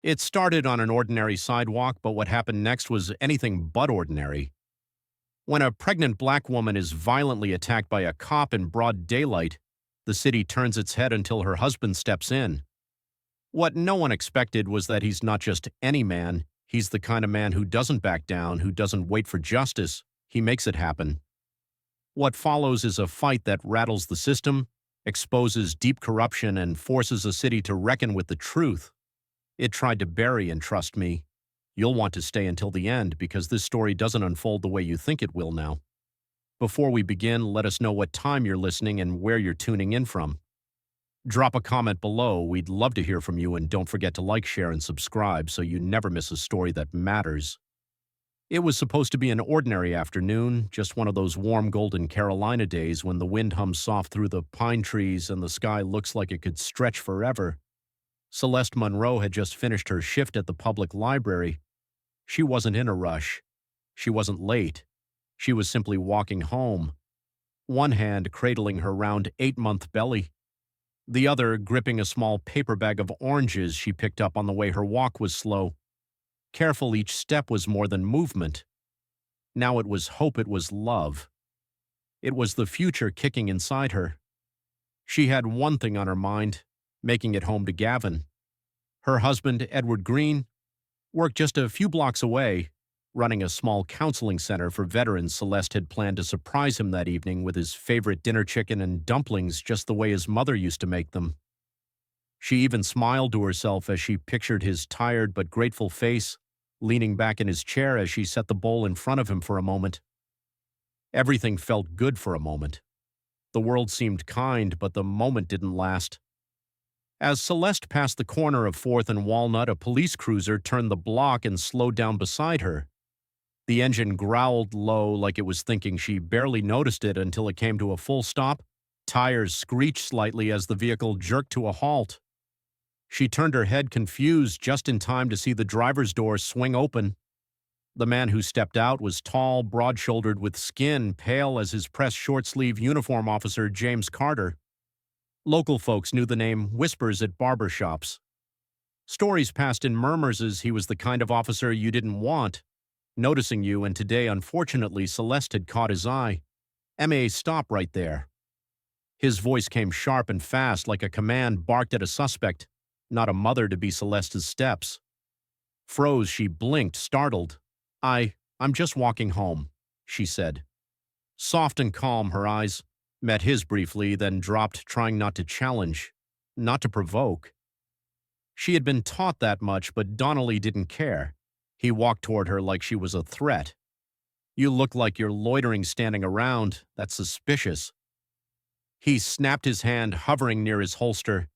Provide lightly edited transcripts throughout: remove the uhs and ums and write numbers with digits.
It started on an ordinary sidewalk, but what happened next was anything but ordinary. When a pregnant black woman is violently attacked by a cop in broad daylight, the city turns its head until her husband steps in. What no one expected was that he's not just any man, he's the kind of man who doesn't back down, who doesn't wait for justice, he makes it happen. What follows is a fight that rattles the system, exposes deep corruption, and forces a city to reckon with the truth. It tried to bury, and trust me, you'll want to stay until the end because this story doesn't unfold the way you think it will now. Before we begin, let us know what time you're listening and where you're tuning in from. Drop a comment below, we'd love to hear from you, and don't forget to like, share, and subscribe so you never miss a story that matters. It was supposed to be an ordinary afternoon, just one of those warm golden Carolina days when the wind hums soft through the pine trees and the sky looks like it could stretch forever. Celeste Monroe had just finished her shift at the public library. She wasn't in a rush. She wasn't late. She was simply walking home, one hand cradling her round 8-month belly, the other gripping a small paper bag of oranges she picked up on the way her walk was slow. Careful, each step was more than movement. Now it was hope, it was love. It was the future kicking inside her. She had one thing on her mind, making it home to Gavin. Her husband, Edward Green, worked just a few blocks away, running a small counseling center for veterans. Celeste had planned to surprise him that evening with his favorite dinner chicken and dumplings just the way his mother used to make them. She even smiled to herself as she pictured his tired but grateful face, leaning back in his chair as she set the bowl in front of him for a moment. Everything felt good for a moment. The world seemed kind, but the moment didn't last. As Celeste passed the corner of 4th and Walnut, a police cruiser turned the block and slowed down beside her. The engine growled low like it was thinking. She barely noticed it until it came to a full stop. Tires screeched slightly as the vehicle jerked to a halt. She turned her head confused just in time to see the driver's door swing open. The man who stepped out was tall, broad-shouldered, with skin pale as his pressed short-sleeve uniform officer James Carter. Local folks knew the name whispers at barber shops. Stories passed in murmurs as he was the kind of officer you didn't want, noticing you, and today, unfortunately, Celeste had caught his eye. "M.A., stop right there." His voice came sharp and fast, like a command barked at a suspect, not a mother to be Celeste's steps. Froze, she blinked, startled. I'm just walking home," she said. Soft and calm, her eyes met his briefly, then dropped, trying not to challenge, not to provoke. She had been taught that much, but Donnelly didn't care. He walked toward her like she was a threat. "You look like you're loitering, standing around. That's suspicious." He snapped his hand, hovering near his holster.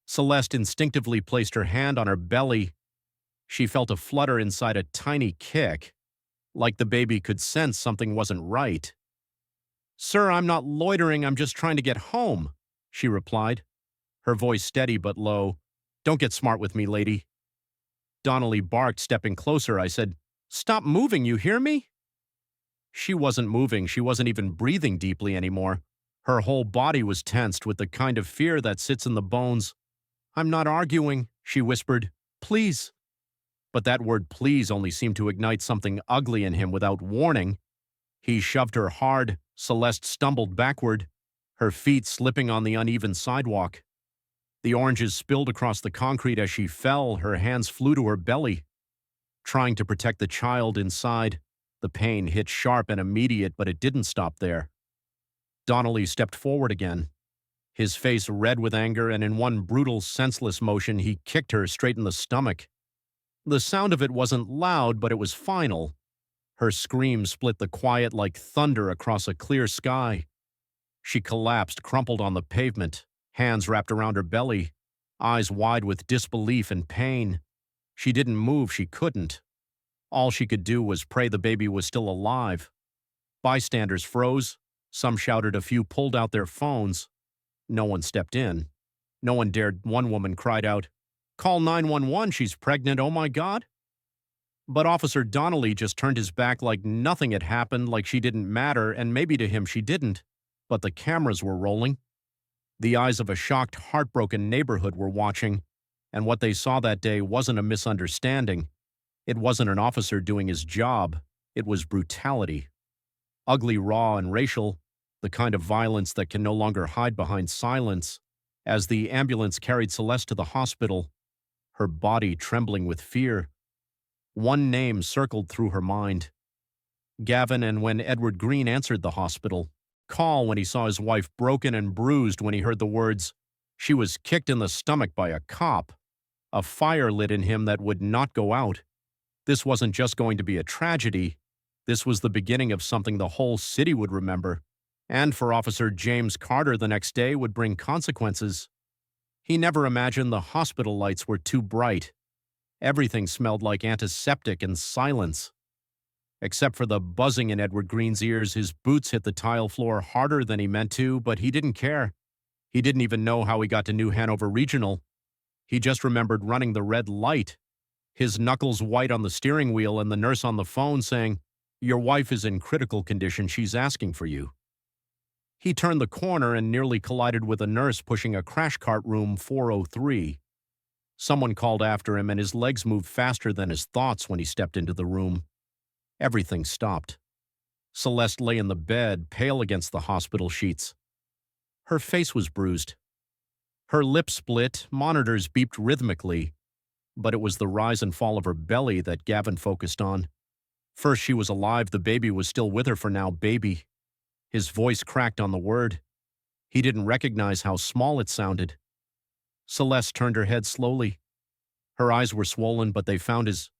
Celeste instinctively placed her hand on her belly. She felt a flutter inside, a tiny kick, like the baby could sense something wasn't right. "Sir, I'm not loitering, I'm just trying to get home," she replied, her voice steady but low. "Don't get smart with me, lady." Donnelly barked, stepping closer. I said, "Stop moving, you hear me?" She wasn't moving. She wasn't even breathing deeply anymore. Her whole body was tensed with the kind of fear that sits in the bones. "I'm not arguing," she whispered. "Please." But that word "please" only seemed to ignite something ugly in him without warning. He shoved her hard. Celeste stumbled backward, her feet slipping on the uneven sidewalk. The oranges spilled across the concrete as she fell. Her hands flew to her belly, trying to protect the child inside. The pain hit sharp and immediate, but it didn't stop there. Donnelly stepped forward again, his face red with anger, and in one brutal, senseless motion, he kicked her straight in the stomach. The sound of it wasn't loud, but it was final. Her scream split the quiet like thunder across a clear sky. She collapsed, crumpled on the pavement, hands wrapped around her belly, eyes wide with disbelief and pain. She didn't move, she couldn't. All she could do was pray the baby was still alive. Bystanders froze. Some shouted, a few pulled out their phones. No one stepped in. No one dared. One woman cried out, "Call 911, she's pregnant, oh my God." But Officer Donnelly just turned his back like nothing had happened, like she didn't matter, and maybe to him she didn't. But the cameras were rolling. The eyes of a shocked, heartbroken neighborhood were watching. And what they saw that day wasn't a misunderstanding. It wasn't an officer doing his job. It was brutality. Ugly, raw, and racial, the kind of violence that can no longer hide behind silence. As the ambulance carried Celeste to the hospital, her body trembling with fear, one name circled through her mind. Gavin. And when Edward Green answered the hospital call when he saw his wife broken and bruised, when he heard the words, "She was kicked in the stomach by a cop," a fire lit in him that would not go out. This wasn't just going to be a tragedy. This was the beginning of something the whole city would remember. And for Officer James Carter, the next day would bring consequences. He never imagined the hospital lights were too bright. Everything smelled like antiseptic and silence. Except for the buzzing in Edward Green's ears, his boots hit the tile floor harder than he meant to, but he didn't care. He didn't even know how he got to New Hanover Regional. He just remembered running the red light, his knuckles white on the steering wheel, and the nurse on the phone saying, "Your wife is in critical condition. She's asking for you." He turned the corner and nearly collided with a nurse pushing a crash cart room 403. Someone called after him, and his legs moved faster than his thoughts when he stepped into the room. Everything stopped. Celeste lay in the bed, pale against the hospital sheets. Her face was bruised. Her lips split, monitors beeped rhythmically, but it was the rise and fall of her belly that Gavin focused on. First she was alive, the baby was still with her for now, baby. His voice cracked on the word. He didn't recognize how small it sounded. Celeste turned her head slowly. Her eyes were swollen, but they found his.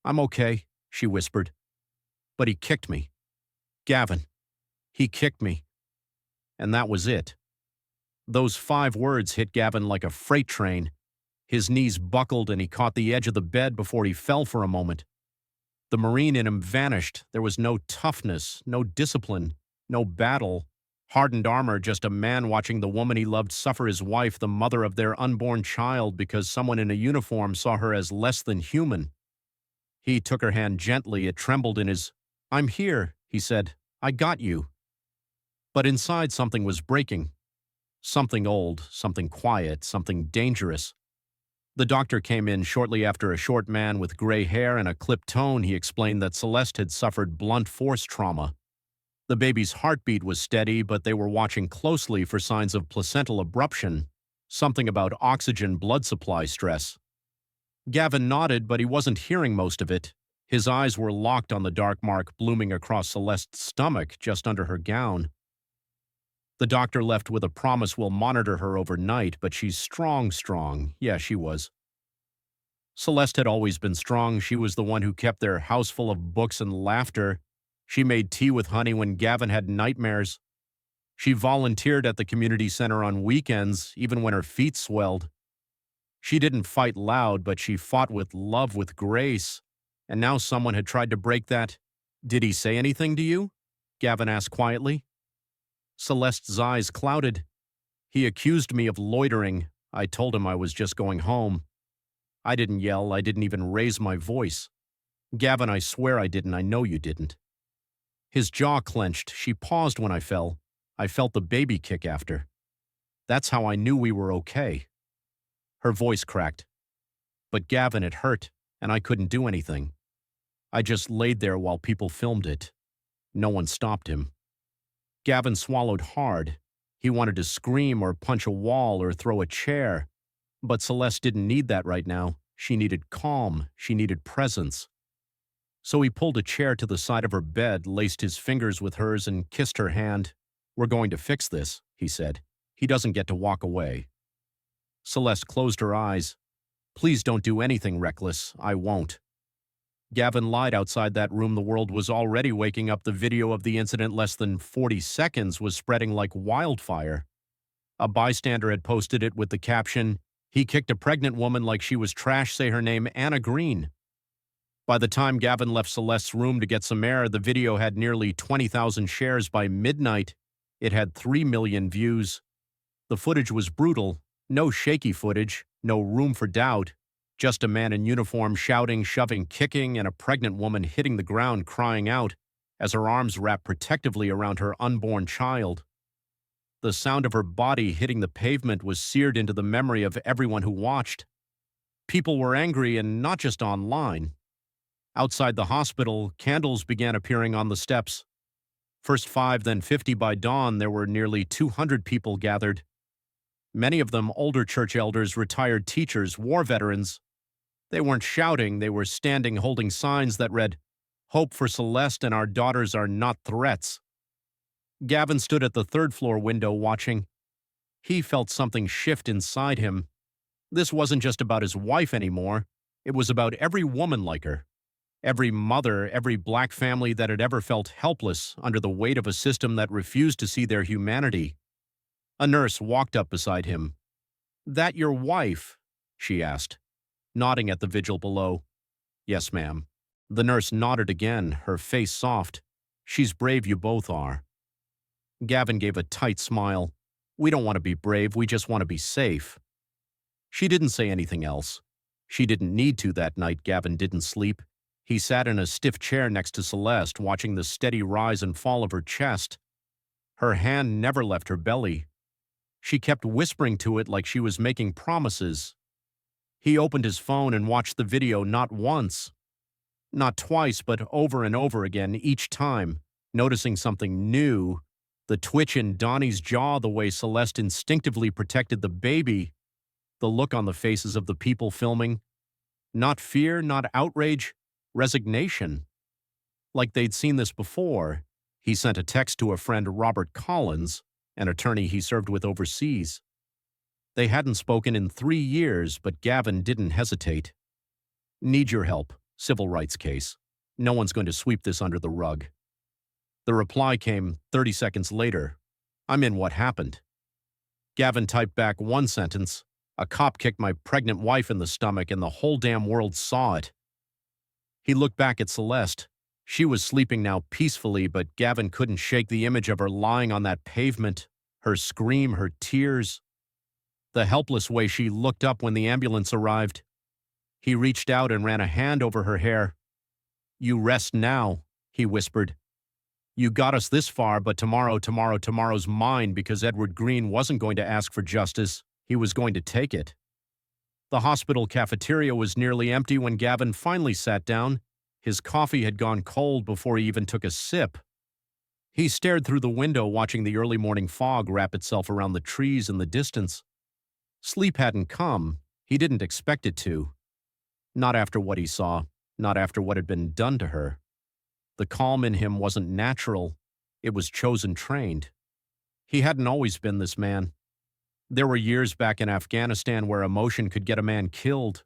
"I'm okay," she whispered. "But he kicked me. Gavin. He kicked me." And that was it. Those 5 words hit Gavin like a freight train. His knees buckled and he caught the edge of the bed before he fell for a moment. The Marine in him vanished. There was no toughness, no discipline, no battle, hardened armor, just a man watching the woman he loved suffer, his wife, the mother of their unborn child, because someone in a uniform saw her as less than human. He took her hand gently. It trembled in his. "I'm here," he said. "I got you." But inside something was breaking. Something old, something quiet, something dangerous. The doctor came in shortly after, a short man with gray hair and a clipped tone. He explained that Celeste had suffered blunt force trauma. The baby's heartbeat was steady, but they were watching closely for signs of placental abruption, something about oxygen blood supply stress. Gavin nodded, but he wasn't hearing most of it. His eyes were locked on the dark mark blooming across Celeste's stomach just under her gown. The doctor left with a promise, "We'll monitor her overnight, but she's strong. Yeah, she was. Celeste had always been strong. She was the one who kept their house full of books and laughter. She made tea with honey when Gavin had nightmares. She volunteered at the community center on weekends, even when her feet swelled. She didn't fight loud, but she fought with love, with grace. And now someone had tried to break that. "Did he say anything to you?" Gavin asked quietly. Celeste's eyes clouded. "He accused me of loitering. I told him I was just going home. I didn't yell. I didn't even raise my voice. Gavin, I swear I didn't. I know you didn't." His jaw clenched. "She paused when I fell. I felt the baby kick after. That's how I knew we were okay." Her voice cracked. "But Gavin, it hurt, and I couldn't do anything. I just laid there while people filmed it. No one stopped him." Gavin swallowed hard. He wanted to scream or punch a wall or throw a chair. But Celeste didn't need that right now. She needed calm. She needed presence. So he pulled a chair to the side of her bed, laced his fingers with hers, and kissed her hand. "We're going to fix this," he said. "He doesn't get to walk away." Celeste closed her eyes. "Please don't do anything reckless. I won't." Gavin lied outside that room. The world was already waking up. The video of the incident, less than 40 seconds, was spreading like wildfire. A bystander had posted it with the caption, "He kicked a pregnant woman like she was trash. Say her name, Anna Green." By the time Gavin left Celeste's room to get some air, the video had nearly 20,000 shares. By midnight, it had 3 million views. The footage was brutal. No shaky footage, no room for doubt. Just a man in uniform shouting, shoving, kicking, and a pregnant woman hitting the ground crying out as her arms wrapped protectively around her unborn child. The sound of her body hitting the pavement was seared into the memory of everyone who watched. People were angry, and not just online. Outside the hospital, candles began appearing on the steps. First 5, then 50 by dawn, there were nearly 200 people gathered. Many of them older church elders, retired teachers, war veterans. They weren't shouting, they were standing holding signs that read, "Hope for Celeste and our daughters are not threats." Gavin stood at the third-floor window watching. He felt something shift inside him. This wasn't just about his wife anymore. It was about every woman like her. Every mother, every black family that had ever felt helpless under the weight of a system that refused to see their humanity. A nurse walked up beside him. "That your wife?" she asked, nodding at the vigil below. "Yes, ma'am." The nurse nodded again, her face soft. "She's brave, you both are." Gavin gave a tight smile. "We don't want to be brave, we just want to be safe." She didn't say anything else. She didn't need to that night. Gavin didn't sleep. He sat in a stiff chair next to Celeste, watching the steady rise and fall of her chest. Her hand never left her belly. She kept whispering to it like she was making promises. He opened his phone and watched the video not once, not twice, but over and over again, each time, noticing something new. The twitch in Donnie's jaw, the way Celeste instinctively protected the baby, the look on the faces of the people filming. Not fear, not outrage, resignation. Like they'd seen this before. He sent a text to a friend, Robert Collins, an attorney he served with overseas. They hadn't spoken in 3 years, but Gavin didn't hesitate. "Need your help. Civil rights case. No one's going to sweep this under the rug." The reply came 30 seconds later. "I'm in. What happened?" Gavin typed back one sentence. "A cop kicked my pregnant wife in the stomach and the whole damn world saw it." He looked back at Celeste. She was sleeping now peacefully, but Gavin couldn't shake the image of her lying on that pavement, her scream, her tears, the helpless way she looked up when the ambulance arrived. He reached out and ran a hand over her hair. "You rest now," he whispered. "You got us this far, but tomorrow's mine, because Edward Green wasn't going to ask for justice. He was going to take it." The hospital cafeteria was nearly empty when Gavin finally sat down. His coffee had gone cold before he even took a sip. He stared through the window, watching the early morning fog wrap itself around the trees in the distance. Sleep hadn't come. He didn't expect it to. Not after what he saw, not after what had been done to her. The calm in him wasn't natural. It was chosen, trained. He hadn't always been this man. There were years back in Afghanistan where emotion could get a man killed.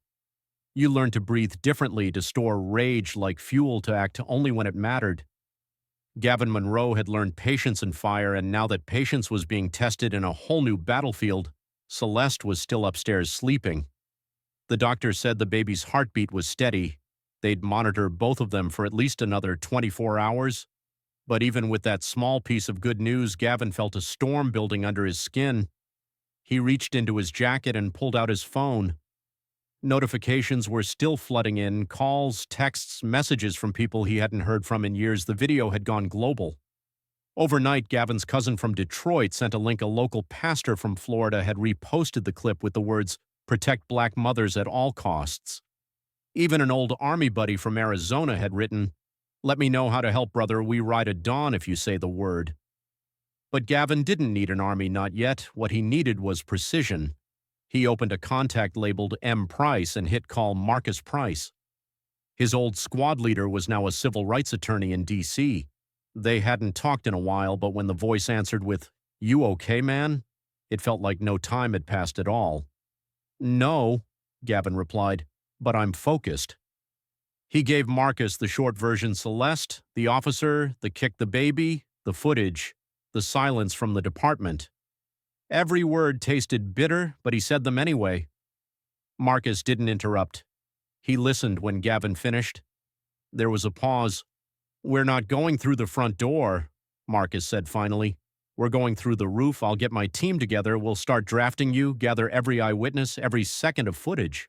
You learned to breathe differently, to store rage like fuel, to act only when it mattered. Gavin Monroe had learned patience in fire, and now that patience was being tested in a whole new battlefield, Celeste was still upstairs sleeping. The doctor said the baby's heartbeat was steady. They'd monitor both of them for at least another 24 hours. But even with that small piece of good news, Gavin felt a storm building under his skin. He reached into his jacket and pulled out his phone. Notifications were still flooding in, calls, texts, messages from people he hadn't heard from in years. The video had gone global. Overnight, Gavin's cousin from Detroit sent a link. A local pastor from Florida had reposted the clip with the words, "Protect black mothers at all costs." Even an old army buddy from Arizona had written, "Let me know how to help, brother. We ride at dawn if you say the word." But Gavin didn't need an army, not yet. What he needed was precision. He opened a contact labeled M. Price and hit call Marcus Price. His old squad leader was now a civil rights attorney in D.C. They hadn't talked in a while, but when the voice answered with, "You okay, man?" it felt like no time had passed at all. "No," Gavin replied, "but I'm focused." He gave Marcus the short version: Celeste, the officer, the kick the baby, the footage, the silence from the department. Every word tasted bitter, but he said them anyway. Marcus didn't interrupt. He listened when Gavin finished. There was a pause. "We're not going through the front door," Marcus said finally. "We're going through the roof. I'll get my team together. We'll start drafting you, gather every eyewitness, every second of footage."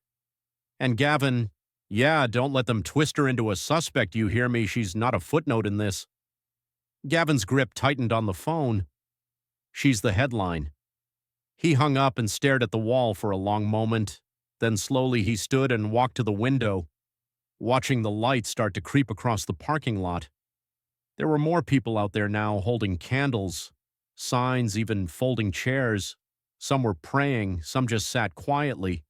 And Gavin, "Yeah, don't let them twist her into a suspect, you hear me? She's not a footnote in this." Gavin's grip tightened on the phone. "She's the headline." He hung up and stared at the wall for a long moment. Then slowly he stood and walked to the window, watching the light start to creep across the parking lot. There were more people out there now holding candles, signs, even folding chairs. Some were praying, some just sat quietly.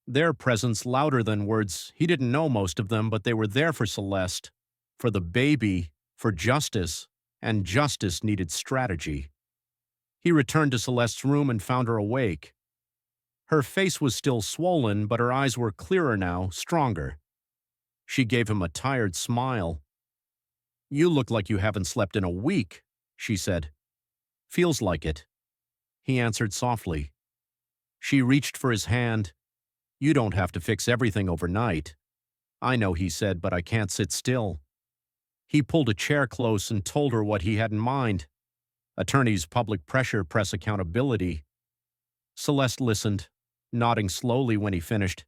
Their presence louder than words. He didn't know most of them, but they were there for Celeste, for the baby, for justice, and justice needed strategy. He returned to Celeste's room and found her awake. Her face was still swollen, but her eyes were clearer now, stronger. She gave him a tired smile. "You look like you haven't slept in a week," she said. "Feels like it." He answered softly. She reached for his hand. "You don't have to fix everything overnight." "I know," he said, "but I can't sit still." He pulled a chair close and told her what he had in mind. Attorneys, public pressure, press accountability. Celeste listened, nodding slowly when he finished.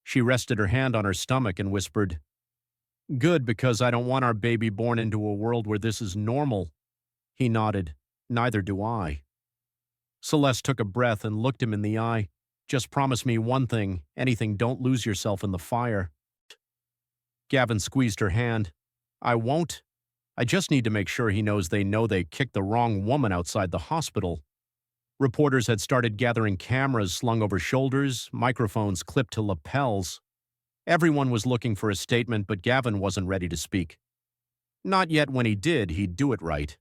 She rested her hand on her stomach and whispered, "Good, because I don't want our baby born into a world where this is normal." He nodded. "Neither do I." Celeste took a breath and looked him in the eye. "Just promise me one thing, anything, don't lose yourself in the fire." Gavin squeezed her hand. "I won't. I just need to make sure he knows they kicked the wrong woman outside the hospital." Reporters had started gathering, cameras slung over shoulders, microphones clipped to lapels. Everyone was looking for a statement, but Gavin wasn't ready to speak. Not yet. When he did, he'd do it right.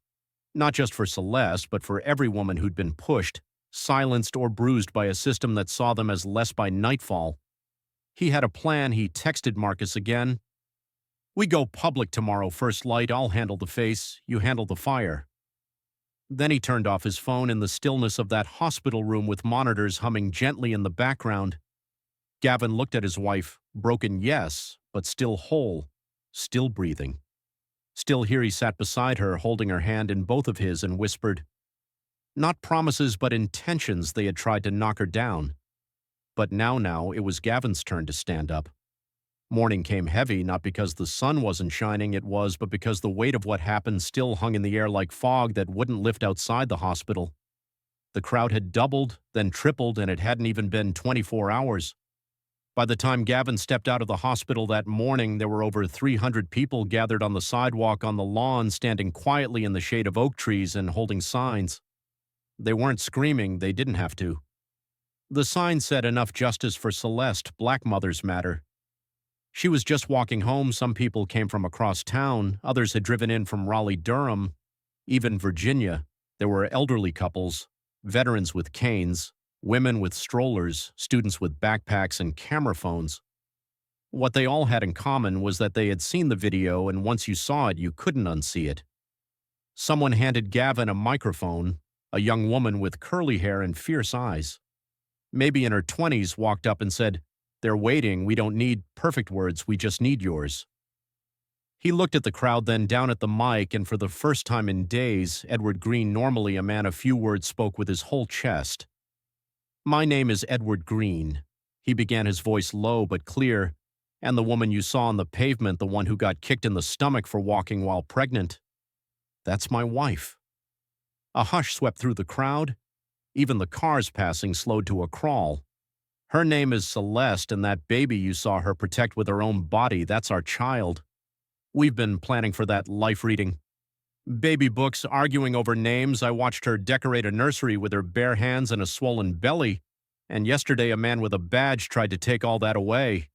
Not just for Celeste, but for every woman who'd been pushed, silenced, or bruised by a system that saw them as less by nightfall. He had a plan. He texted Marcus again. "We go public tomorrow, first light. I'll handle the face. You handle the fire." Then he turned off his phone in the stillness of that hospital room with monitors humming gently in the background. Gavin looked at his wife, broken, yes, but still whole, still breathing. Still here he sat beside her, holding her hand in both of his, and whispered. Not promises, but intentions. They had tried to knock her down. But now it was Gavin's turn to stand up. Morning came heavy, not because the sun wasn't shining, but because the weight of what happened still hung in the air like fog that wouldn't lift outside the hospital. The crowd had doubled, then tripled, and it hadn't even been 24 hours. By the time Gavin stepped out of the hospital that morning, there were over 300 people gathered on the sidewalk, on the lawn, standing quietly in the shade of oak trees and holding signs. They weren't screaming. They didn't have to. The sign said, "Enough justice for Celeste. Black mothers matter." She was just walking home. Some people came from across town. Others had driven in from Raleigh-Durham, even Virginia. There were elderly couples, veterans with canes, women with strollers, students with backpacks and camera phones. What they all had in common was that they had seen the video, and once you saw it, you couldn't unsee it. Someone handed Gavin a microphone. A young woman with curly hair and fierce eyes, maybe in her 20s, walked up and said, "They're waiting. We don't need perfect words. We just need yours." He looked at the crowd, then down at the mic, and for the first time in days, Edward Green, normally a man of few words, spoke with his whole chest. "My name is Edward Green." He began, his voice low but clear. "And the woman you saw on the pavement, the one who got kicked in the stomach for walking while pregnant, that's my wife." A hush swept through the crowd. Even the cars passing slowed to a crawl. "Her name is Celeste, and that baby you saw her protect with her own body, that's our child. We've been planning for that, life reading baby books, arguing over names. I watched her decorate a nursery with her bare hands and a swollen belly, and yesterday a man with a badge tried to take all that away."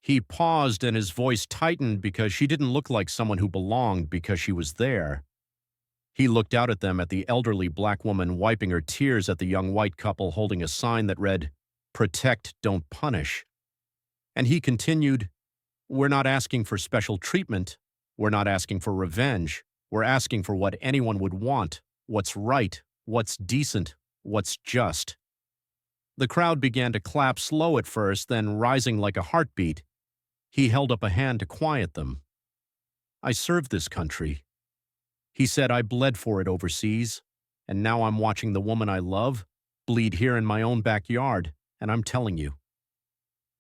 He paused, and his voice tightened because she didn't look like someone who belonged, because she was there. He looked out at them, at the elderly black woman wiping her tears, at the young white couple holding a sign that read, "Protect, don't punish." And he continued, "We're not asking for special treatment. We're not asking for revenge. We're asking for what anyone would want, what's right, what's decent, what's just." The crowd began to clap, slow at first, then rising like a heartbeat. He held up a hand to quiet them. "I served this country." He said, "I bled for it overseas, and now I'm watching the woman I love bleed here in my own backyard, and I'm telling you.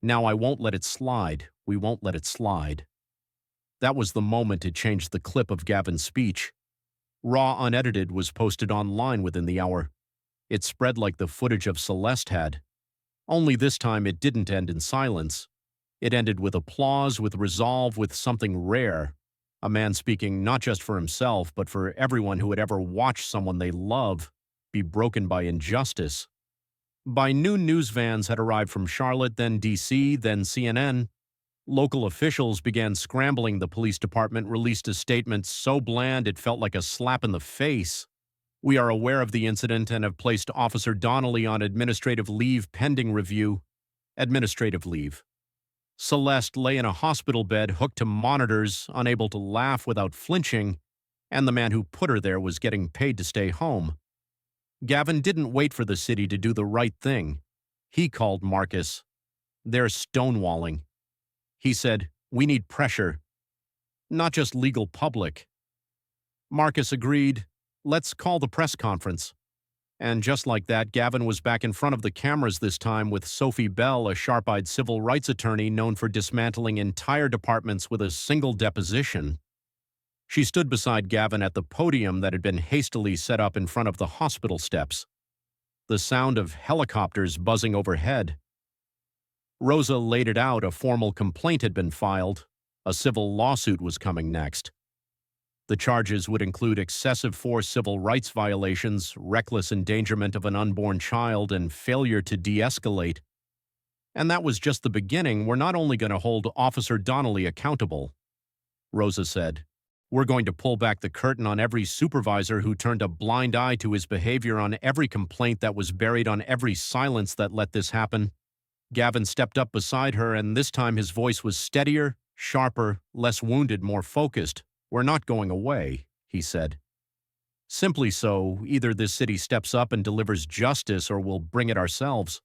Now I won't let it slide. We won't let it slide." That was the moment it changed the clip of Gavin's speech. Raw, unedited, was posted online within the hour. It spread like the footage of Celeste had. Only this time it didn't end in silence. It ended with applause, with resolve, with something rare. A man speaking not just for himself, but for everyone who had ever watched someone they love be broken by injustice. By noon, news vans had arrived from Charlotte, then D.C., then CNN. Local officials began scrambling. The police department released a statement so bland it felt like a slap in the face. We are aware of the incident and have placed Officer Donnelly on administrative leave pending review. Administrative leave. Celeste lay in a hospital bed hooked to monitors, unable to laugh without flinching, and the man who put her there was getting paid to stay home. Gavin didn't wait for the city to do the right thing. He called Marcus. They're stonewalling. He said, we need pressure, not just legal public. Marcus agreed, let's call the press conference. And just like that, Gavin was back in front of the cameras this time with Sophie Bell, a sharp-eyed civil rights attorney known for dismantling entire departments with a single deposition. She stood beside Gavin at the podium that had been hastily set up in front of the hospital steps. The sound of helicopters buzzing overhead. Rosa laid it out. A formal complaint had been filed. A civil lawsuit was coming next. The charges would include excessive force civil rights violations, reckless endangerment of an unborn child, and failure to de-escalate. And that was just the beginning. We're not only going to hold Officer Donnelly accountable, Rosa said. We're going to pull back the curtain on every supervisor who turned a blind eye to his behavior, on every complaint that was buried, on every silence that let this happen. Gavin stepped up beside her, and this time his voice was steadier, sharper, less wounded, more focused. We're not going away, he said. Simply so, either this city steps up and delivers justice or we'll bring it ourselves.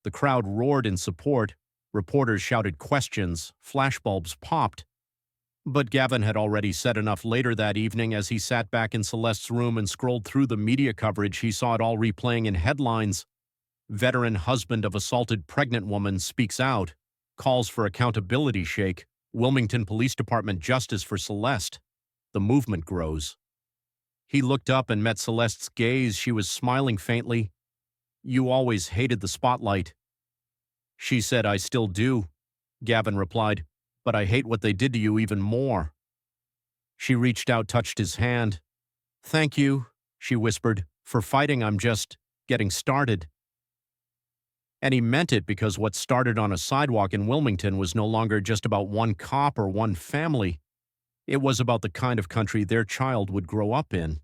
The crowd roared in support. Reporters shouted questions. Flashbulbs popped. But Gavin had already said enough. Later that evening, as he sat back in Celeste's room and scrolled through the media coverage, he saw it all replaying in headlines. Veteran husband of assaulted pregnant woman speaks out. Calls for accountability shake. Wilmington Police Department justice for Celeste. The movement grows. He looked up and met Celeste's gaze. She was smiling faintly. You always hated the spotlight. She said, I still do. Gavin replied, but I hate what they did to you even more. She reached out, touched his hand. Thank you, she whispered, for fighting. I'm just getting started. And he meant it, because what started on a sidewalk in Wilmington was no longer just about one cop or one family. It was about the kind of country their child would grow up in.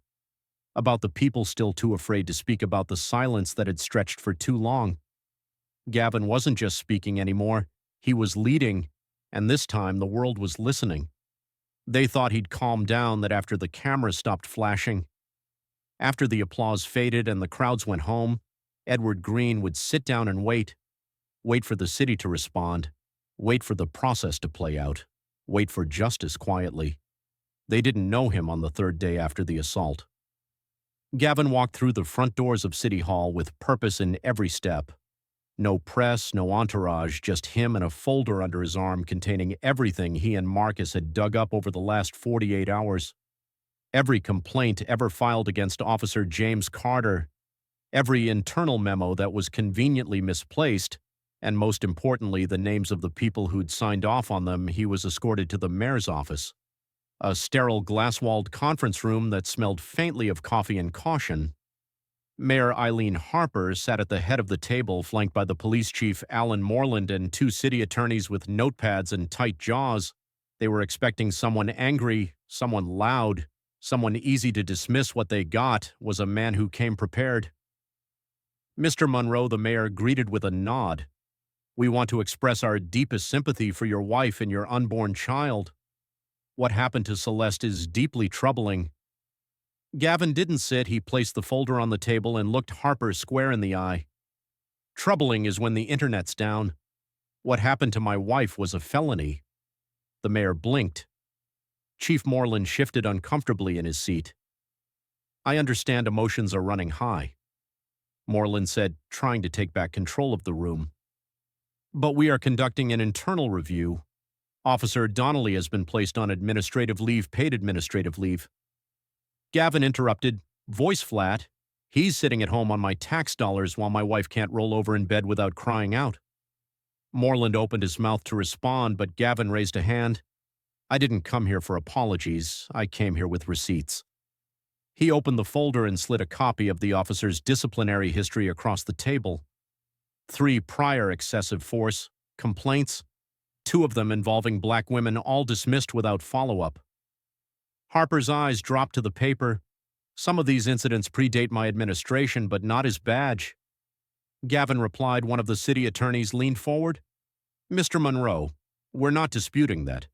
About the people still too afraid to speak, about the silence that had stretched for too long. Gavin wasn't just speaking anymore. He was leading, and this time the world was listening. They thought he'd calm down, that after the cameras stopped flashing, after the applause faded and the crowds went home, Edward Green would sit down and wait for the city to respond, wait for the process to play out, wait for justice quietly. They didn't know him on the third day after the assault. Gavin walked through the front doors of City Hall with purpose in every step. No press, no entourage, just him and a folder under his arm containing everything he and Marcus had dug up over the last 48 hours. Every complaint ever filed against Officer James Carter, every internal memo that was conveniently misplaced, and most importantly, the names of the people who'd signed off on them. He was escorted to the mayor's office, a sterile glass-walled conference room that smelled faintly of coffee and caution. Mayor Eileen Harper sat at the head of the table, flanked by the police chief Alan Moreland and two city attorneys with notepads and tight jaws. They were expecting someone angry, someone loud, someone easy to dismiss what they got. Was a man who came prepared. Mr. Monroe, the mayor greeted with a nod. We want to express our deepest sympathy for your wife and your unborn child. What happened to Celeste is deeply troubling. Gavin didn't sit. He placed the folder on the table and looked Harper square in the eye. Troubling is when the internet's down. What happened to my wife was a felony. The mayor blinked. Chief Moreland shifted uncomfortably in his seat. I understand emotions are running high, Moreland said, trying to take back control of the room. But we are conducting an internal review. Officer Donnelly has been placed on administrative leave, paid administrative leave. Gavin interrupted, voice flat. He's sitting at home on my tax dollars while my wife can't roll over in bed without crying out. Moreland opened his mouth to respond, but Gavin raised a hand. I didn't come here for apologies. I came here with receipts. He opened the folder and slid a copy of the officer's disciplinary history across the table. 3 prior excessive force complaints, 2 of them involving black women, all dismissed without follow-up. Harper's eyes dropped to the paper. Some of these incidents predate my administration, but not his badge. Gavin replied. One of the city attorneys leaned forward. Mr. Monroe, we're not disputing that.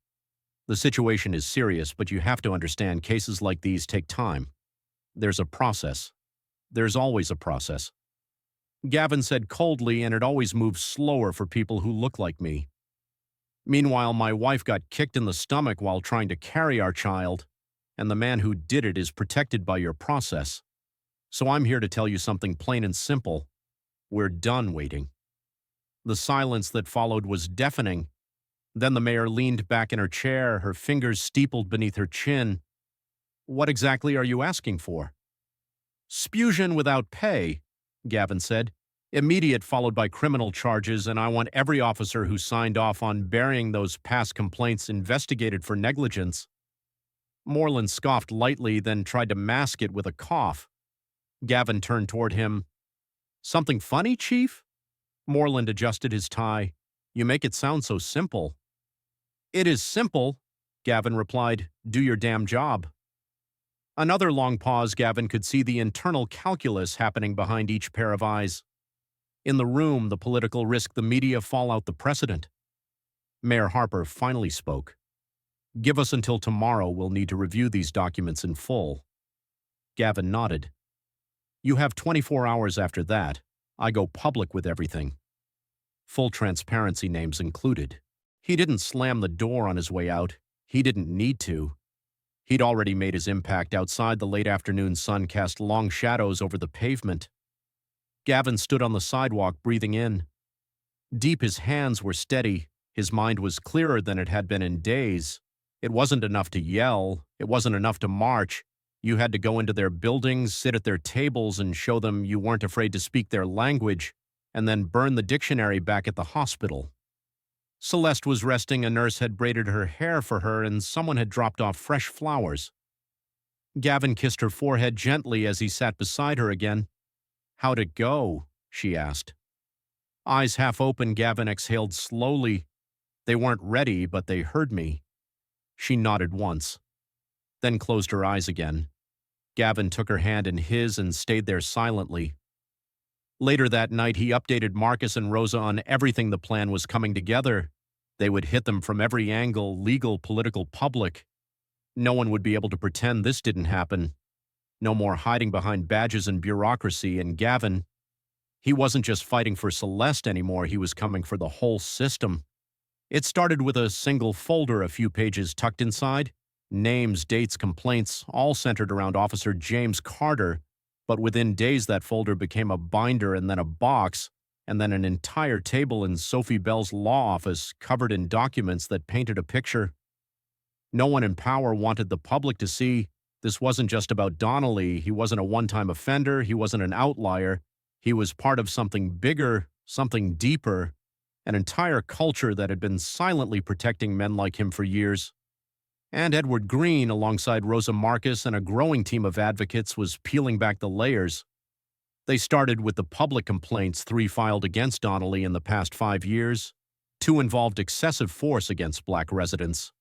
The situation is serious, but you have to understand cases like these take time. There's a process. There's always a process. Gavin said coldly, and it always moves slower for people who look like me. Meanwhile, my wife got kicked in the stomach while trying to carry our child, and the man who did it is protected by your process. So I'm here to tell you something plain and simple. We're done waiting. The silence that followed was deafening. Then the mayor leaned back in her chair, her fingers steepled beneath her chin. What exactly are you asking for? Spusion without pay, Gavin said. Immediate, followed by criminal charges, and I want every officer who signed off on burying those past complaints investigated for negligence. Moreland scoffed lightly, then tried to mask it with a cough. Gavin turned toward him. Something funny, Chief? Moreland adjusted his tie. You make it sound so simple. It is simple, Gavin replied. Do your damn job. Another long pause. Gavin could see the internal calculus happening behind each pair of eyes. In the room, the political risk, the media fallout, the precedent. Mayor Harper finally spoke. Give us until tomorrow. We'll need to review these documents in full. Gavin nodded. You have 24 hours after that. I go public with everything. Full transparency, names included. He didn't slam the door on his way out. He didn't need to. He'd already made his impact. Outside, the late afternoon sun cast long shadows over the pavement. Gavin stood on the sidewalk, breathing in. Deep, his hands were steady. His mind was clearer than it had been in days. It wasn't enough to yell. It wasn't enough to march. You had to go into their buildings, sit at their tables, and show them you weren't afraid to speak their language, and then burn the dictionary back at the hospital. Celeste was resting. A nurse had braided her hair for her, and someone had dropped off fresh flowers. Gavin kissed her forehead gently as he sat beside her again. How'd it go? She asked. Eyes half open, Gavin exhaled slowly. They weren't ready, but they heard me. She nodded once, then closed her eyes again. Gavin took her hand in his and stayed there silently. Later that night, he updated Marcus and Rosa on everything. The plan was coming together. They would hit them from every angle, legal, political, public. No one would be able to pretend this didn't happen. No more hiding behind badges and bureaucracy. And Gavin, he wasn't just fighting for Celeste anymore. He was coming for the whole system. It started with a single folder, a few pages tucked inside. Names, dates, complaints, all centered around Officer James Carter. But within days, that folder became a binder, and then a box, and then an entire table in Sophie Bell's law office covered in documents that painted a picture. No one in power wanted the public to see this wasn't just about Donnelly. He wasn't a one-time offender. He wasn't an outlier. He was part of something bigger, something deeper, an entire culture that had been silently protecting men like him for years. And Edward Green, alongside Rosa Marcus and a growing team of advocates, was peeling back the layers. They started with the public complaints, 3 filed against Donnelly in the past 5 years. 2 involved excessive force against black residents.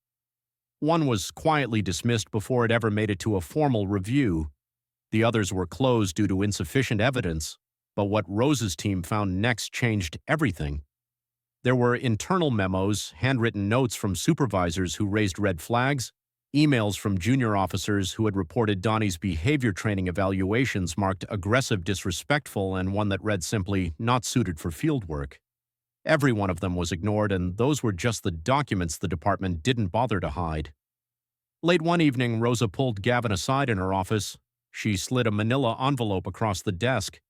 1 was quietly dismissed before it ever made it to a formal review. The others were closed due to insufficient evidence, but what Rosa's team found next changed everything. There were internal memos, handwritten notes from supervisors who raised red flags, emails from junior officers who had reported Donnie's behavior training evaluations marked aggressive, disrespectful, and one that read simply, not suited for field work. Every one of them was ignored, and those were just the documents the department didn't bother to hide. Late one evening, Rosa pulled Gavin aside in her office. She slid a manila envelope across the desk.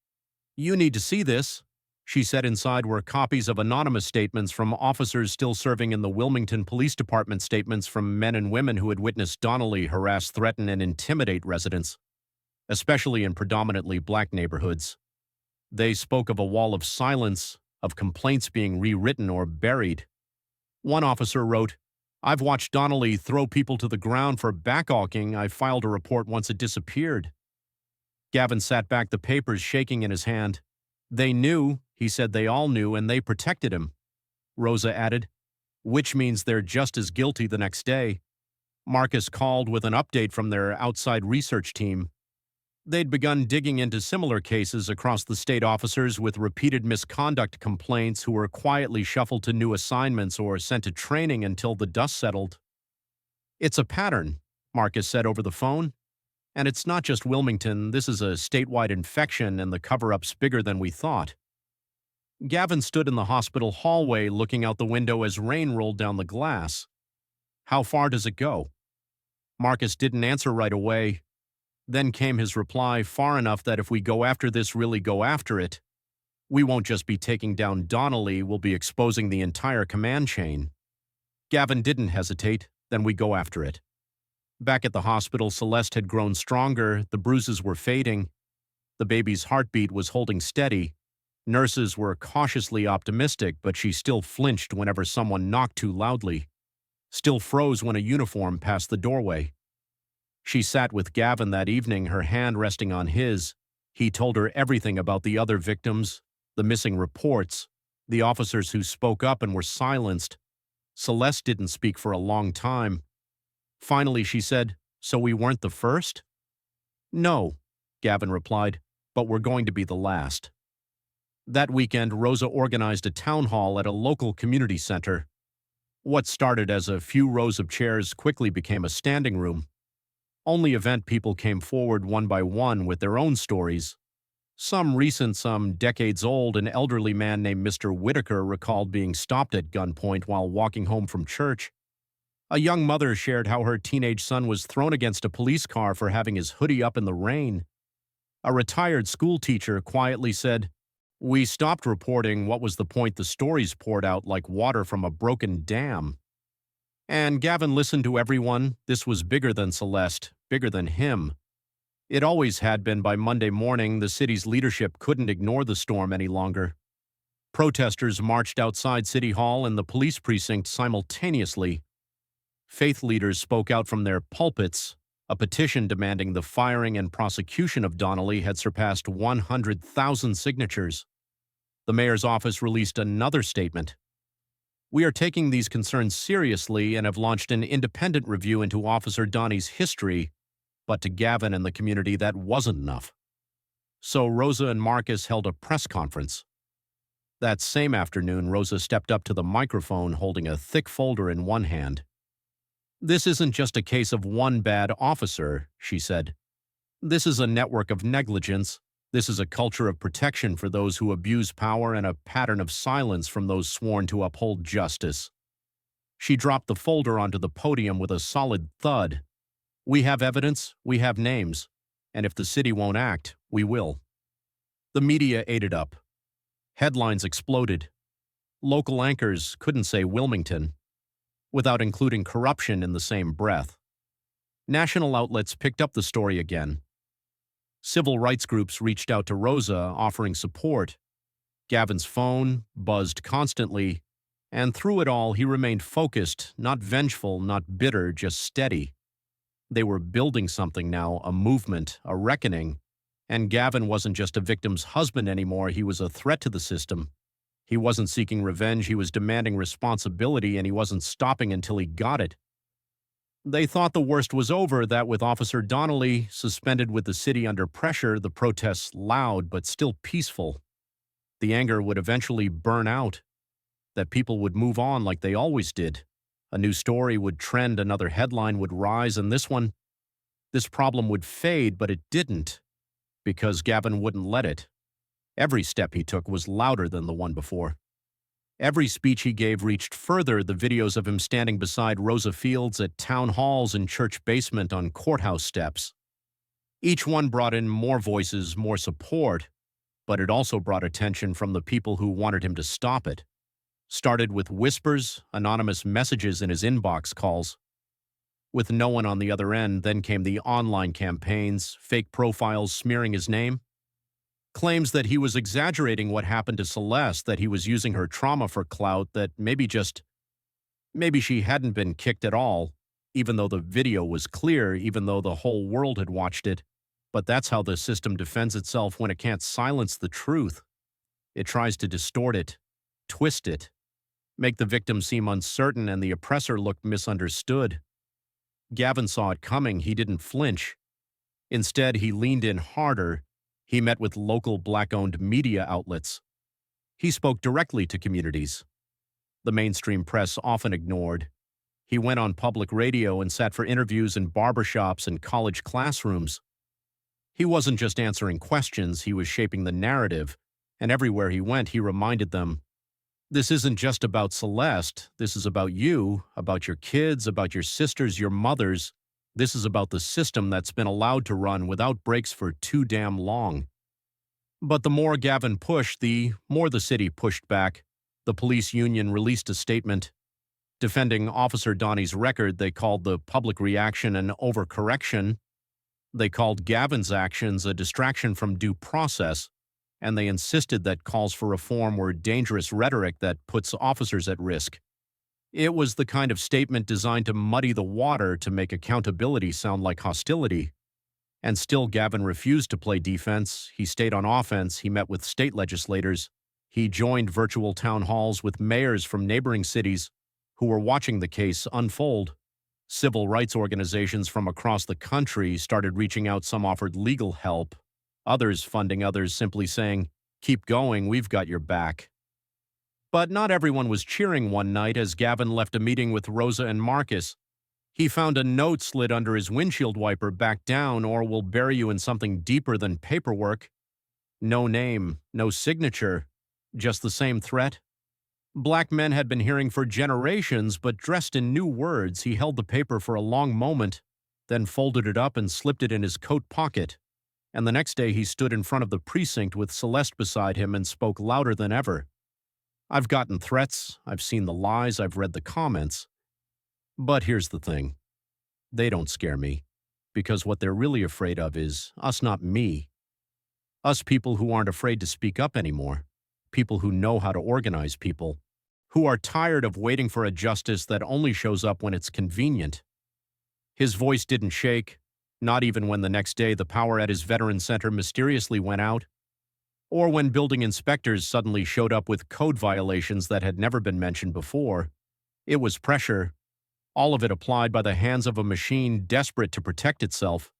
"You need to see this," she said. Inside were copies of anonymous statements from officers still serving in the Wilmington Police Department, statements from men and women who had witnessed Donnelly harass, threaten, and intimidate residents. especially in predominantly black neighborhoods. They spoke of a wall of silence, of complaints being rewritten or buried. One officer wrote, "I've watched Donnelly throw people to the ground for backawking. I filed a report once it disappeared." Gavin sat back, the papers shaking in his hand. "They knew," he said, "they all knew, and they protected him." Rosa added, "Which means they're just as guilty the next day." Marcus called with an update from their outside research team. They'd begun digging into similar cases across the state, officers with repeated misconduct complaints who were quietly shuffled to new assignments or sent to training until the dust settled. "It's a pattern," Marcus said over the phone. "And it's not just Wilmington. This is a statewide infection, and the cover-up's bigger than we thought." Gavin stood in the hospital hallway looking out the window as rain rolled down the glass. "How far does it go?" Marcus didn't answer right away. Then came his reply, "Far enough that if we go after this, really go after it, we won't just be taking down Donnelly, we'll be exposing the entire command chain." Gavin didn't hesitate. "Then we go after it." Back at the hospital, Celeste had grown stronger, the bruises were fading. The baby's heartbeat was holding steady. Nurses were cautiously optimistic, but she still flinched whenever someone knocked too loudly, still froze when a uniform passed the doorway. She sat with Gavin that evening, her hand resting on his. He told her everything about the other victims, the missing reports, the officers who spoke up and were silenced. Celeste didn't speak for a long time. Finally, she said, "So we weren't the first?" "No," Gavin replied, "but we're going to be the last." That weekend, Rosa organized a town hall at a local community center. What started as a few rows of chairs quickly became a standing room. On the event, people came forward one by one with their own stories. Some recent, some decades old. An elderly man named Mr. Whitaker recalled being stopped at gunpoint while walking home from church. A young mother shared how her teenage son was thrown against a police car for having his hoodie up in the rain. A retired school teacher quietly said, "We stopped reporting. What was the point? The stories poured out like water from a broken dam." And Gavin listened to everyone. This was bigger than Celeste, bigger than him. It always had been. By Monday morning, the city's leadership couldn't ignore the storm any longer. Protesters marched outside City Hall and the police precinct simultaneously. Faith leaders spoke out from their pulpits. A petition demanding the firing and prosecution of Donnelly had surpassed 100,000 signatures. The mayor's office released another statement. "We are taking these concerns seriously and have launched an independent review into Officer Donnie's history," but to Gavin and the community, that wasn't enough. So Rosa and Marcus held a press conference. That same afternoon, Rosa stepped up to the microphone holding a thick folder in one hand. "This isn't just a case of one bad officer," she said. "This is a network of negligence. This is a culture of protection for those who abuse power and a pattern of silence from those sworn to uphold justice." She dropped the folder onto the podium with a solid thud. "We have evidence, we have names, and if the city won't act, we will." The media ate it up. Headlines exploded. Local anchors couldn't say Wilmington without including corruption in the same breath. National outlets picked up the story again. Civil rights groups reached out to Rosa, offering support. Gavin's phone buzzed constantly, and through it all, he remained focused, not vengeful, not bitter, just steady. They were building something now, a movement, a reckoning. And Gavin wasn't just a victim's husband anymore, he was a threat to the system. He wasn't seeking revenge, he was demanding responsibility, and he wasn't stopping until he got it. They thought the worst was over, that with Officer Donnelly suspended with the city under pressure, the protests loud but still peaceful. The anger would eventually burn out, that people would move on like they always did. A new story would trend, another headline would rise, and this problem would fade, but it didn't, because Gavin wouldn't let it. Every step he took was louder than the one before. Every speech he gave reached further, the videos of him standing beside Rosa Fields at town halls and church basement, on courthouse steps. Each one brought in more voices, more support, but it also brought attention from the people who wanted him to stop it. Started with whispers, anonymous messages in his inbox calls. With no one on the other end, then came the online campaigns, fake profiles smearing his name, claims that he was exaggerating what happened to Celeste, that he was using her trauma for clout, that maybe she hadn't been kicked at all, even though the video was clear, even though the whole world had watched it. But that's how the system defends itself when it can't silence the truth. It tries to distort it, twist it, make the victim seem uncertain and the oppressor look misunderstood. Gavin saw it coming. He didn't flinch. Instead, he leaned in harder. He met with local Black-owned media outlets. He spoke directly to communities the mainstream press often ignored. He went on public radio and sat for interviews in barbershops and college classrooms. He wasn't just answering questions, he was shaping the narrative, and everywhere he went, he reminded them, this isn't just about Celeste, this is about you, about your kids, about your sisters, your mothers. This is about the system that's been allowed to run without breaks for too damn long. But the more Gavin pushed, the more the city pushed back. The police union released a statement. Defending Officer Donnie's record, they called the public reaction an overcorrection. They called Gavin's actions a distraction from due process, and they insisted that calls for reform were dangerous rhetoric that puts officers at risk. It was the kind of statement designed to muddy the water, to make accountability sound like hostility. And still Gavin refused to play defense. He stayed on offense. He met with state legislators. He joined virtual town halls with mayors from neighboring cities who were watching the case unfold. Civil rights organizations from across the country started reaching out. Some offered legal help, others funding, others simply saying, "Keep going, we've got your back." But not everyone was cheering one night as Gavin left a meeting with Rosa and Marcus. He found a note slid under his windshield wiper: "Back down or we'll bury you in something deeper than paperwork." No name, no signature, just the same threat. Black men had been hearing for generations, but dressed in new words. He held the paper for a long moment, then folded it up and slipped it in his coat pocket. And the next day he stood in front of the precinct with Celeste beside him and spoke louder than ever. "I've gotten threats, I've seen the lies, I've read the comments. But here's the thing. They don't scare me, because what they're really afraid of is us, not me. Us people who aren't afraid to speak up anymore. People who know how to organize people. Who are tired of waiting for a justice that only shows up when it's convenient." His voice didn't shake, not even when the next day the power at his veteran center mysteriously went out, or when building inspectors suddenly showed up with code violations that had never been mentioned before. It was pressure, all of it applied by the hands of a machine desperate to protect itself.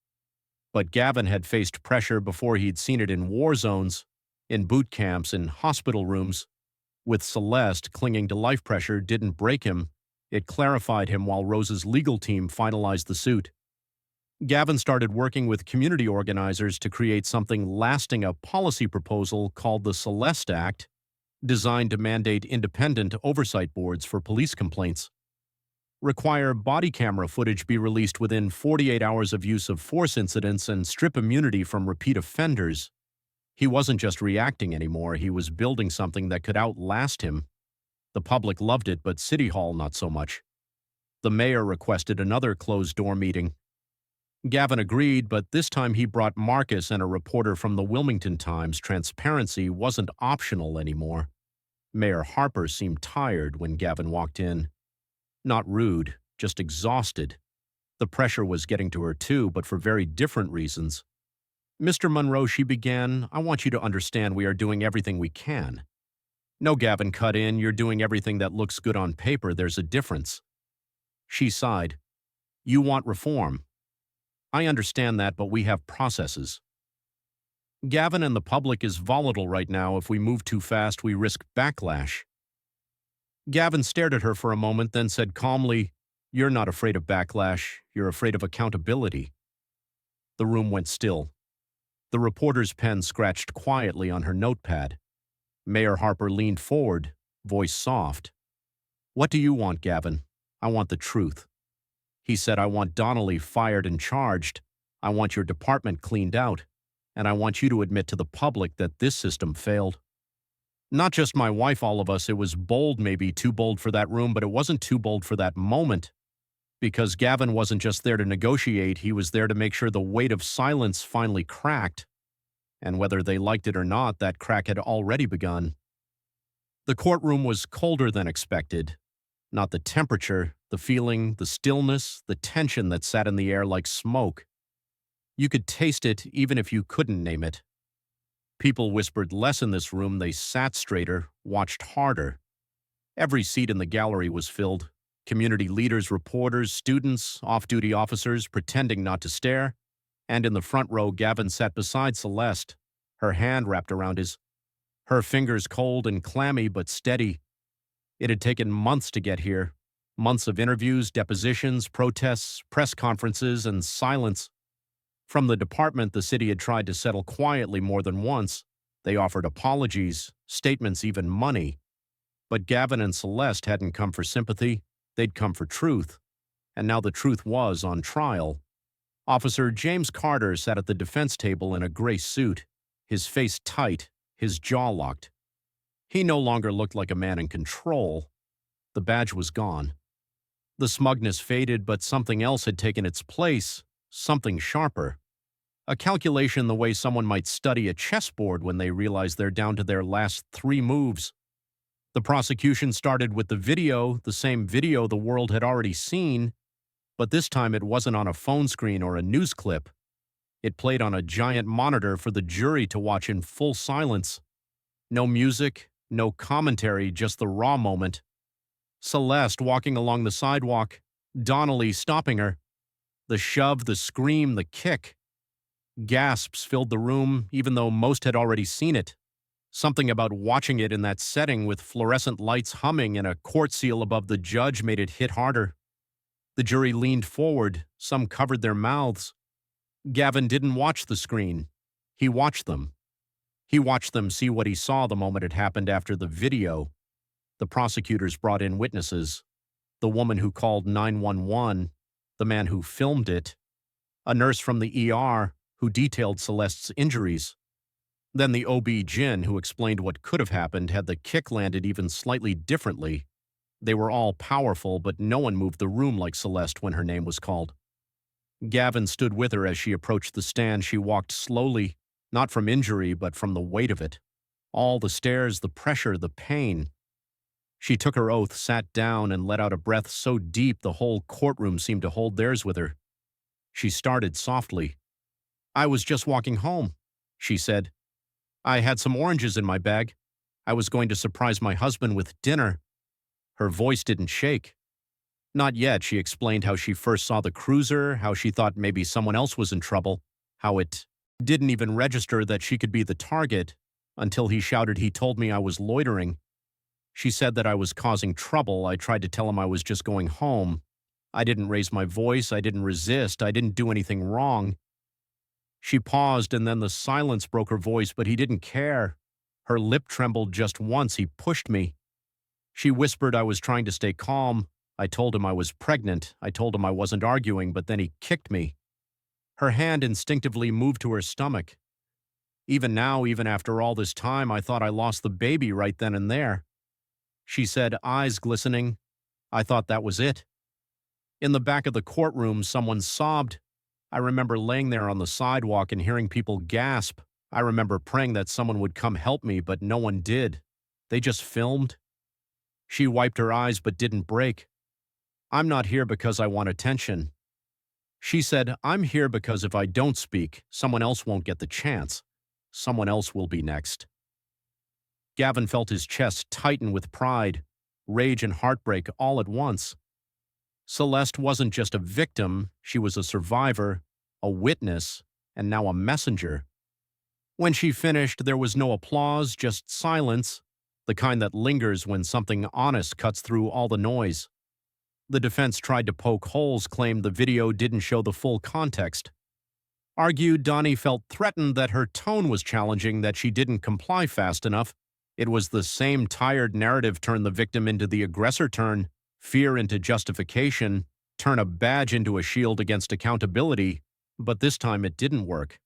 But Gavin had faced pressure before. He'd seen it in war zones, in boot camps, in hospital rooms. With Celeste, clinging to life pressure didn't break him. It clarified him while Rose's legal team finalized the suit. Gavin started working with community organizers to create something lasting, a policy proposal called the Celeste Act, designed to mandate independent oversight boards for police complaints, require body camera footage be released within 48 hours of use of force incidents, and strip immunity from repeat offenders. He wasn't just reacting anymore, he was building something that could outlast him. The public loved it, but City Hall not so much. The mayor requested another closed-door meeting. Gavin agreed, but this time he brought Marcus and a reporter from the Wilmington Times. Transparency wasn't optional anymore. Mayor Harper seemed tired when Gavin walked in. Not rude, just exhausted. The pressure was getting to her too, but for very different reasons. "Mr. Monroe," she began, "I want you to understand we are doing everything we can." "No," Gavin cut in, "you're doing everything that looks good on paper. There's a difference." She sighed. "You want reform. I understand that, but we have processes. Gavin, and the public is volatile right now. If we move too fast, we risk backlash." Gavin stared at her for a moment, then said calmly, "You're not afraid of backlash. You're afraid of accountability." The room went still. The reporter's pen scratched quietly on her notepad. Mayor Harper leaned forward, voice soft. "What do you want, Gavin?" "I want the truth." He said, "I want Donnelly fired and charged. I want your department cleaned out. And I want you to admit to the public that this system failed." Not just my wife, all of us. It was bold, maybe too bold for that room, but it wasn't too bold for that moment. Because Gavin wasn't just there to negotiate, he was there to make sure the weight of silence finally cracked. And whether they liked it or not, that crack had already begun. The courtroom was colder than expected. Not the temperature, the feeling, the stillness, the tension that sat in the air like smoke. You could taste it even if you couldn't name it. People whispered less in this room, they sat straighter, watched harder. Every seat in the gallery was filled. Community leaders, reporters, students, off-duty officers pretending not to stare. And in the front row, Gavin sat beside Celeste, her hand wrapped around his. Her fingers cold and clammy but steady. It had taken months to get here. Months of interviews, depositions, protests, press conferences, and silence. From the department, the city had tried to settle quietly more than once. They offered apologies, statements, even money. But Gavin and Celeste hadn't come for sympathy. They'd come for truth. And now the truth was on trial. Officer James Carter sat at the defense table in a gray suit, his face tight, his jaw locked. He no longer looked like a man in control. The badge was gone. The smugness faded, but something else had taken its place, something sharper. A calculation the way someone might study a chessboard when they realize they're down to their last 3 moves. The prosecution started with the video, the same video the world had already seen, but this time it wasn't on a phone screen or a news clip. It played on a giant monitor for the jury to watch in full silence. No music, no commentary, just the raw moment. Celeste walking along the sidewalk, Donnelly stopping her. The shove, the scream, the kick. Gasps filled the room, even though most had already seen it. Something about watching it in that setting with fluorescent lights humming and a court seal above the judge made it hit harder. The jury leaned forward, some covered their mouths. Gavin didn't watch the screen. He watched them. He watched them see what he saw the moment it happened after the video. The prosecutors brought in witnesses. The woman who called 911, the man who filmed it, a nurse from the ER who detailed Celeste's injuries. Then the OB-GYN who explained what could have happened had the kick landed even slightly differently. They were all powerful, but no one moved the room like Celeste when her name was called. Gavin stood with her as she approached the stand. She walked slowly, not from injury, but from the weight of it. All the stairs, the pressure, the pain. She took her oath, sat down, and let out a breath so deep the whole courtroom seemed to hold theirs with her. She started softly. "I was just walking home," she said. "I had some oranges in my bag. I was going to surprise my husband with dinner." Her voice didn't shake. Not yet. She explained how she first saw the cruiser, how she thought maybe someone else was in trouble, how it didn't even register that she could be the target, until he shouted he told me I was loitering. She said that I was causing trouble. I tried to tell him I was just going home. I didn't raise my voice. I didn't resist. I didn't do anything wrong. She paused, and then the silence broke her voice, but he didn't care. Her lip trembled just once. He pushed me. She whispered I was trying to stay calm. I told him I was pregnant. I told him I wasn't arguing, but then he kicked me. Her hand instinctively moved to her stomach. Even now, even after all this time, I thought I lost the baby right then and there. She said, eyes glistening, I thought that was it. In the back of the courtroom, someone sobbed. I remember laying there on the sidewalk and hearing people gasp. I remember praying that someone would come help me, but no one did. They just filmed. She wiped her eyes but didn't break. I'm not here because I want attention. She said, I'm here because if I don't speak, someone else won't get the chance. Someone else will be next. Gavin felt his chest tighten with pride, rage and heartbreak all at once. Celeste wasn't just a victim, she was a survivor, a witness, and now a messenger. When she finished, there was no applause, just silence, the kind that lingers when something honest cuts through all the noise. The defense tried to poke holes, claimed the video didn't show the full context. Argued Donnie felt threatened that her tone was challenging, that she didn't comply fast enough. It was the same tired narrative, turn the victim into the aggressor, turn fear into justification, turn a badge into a shield against accountability, but this time it didn't work.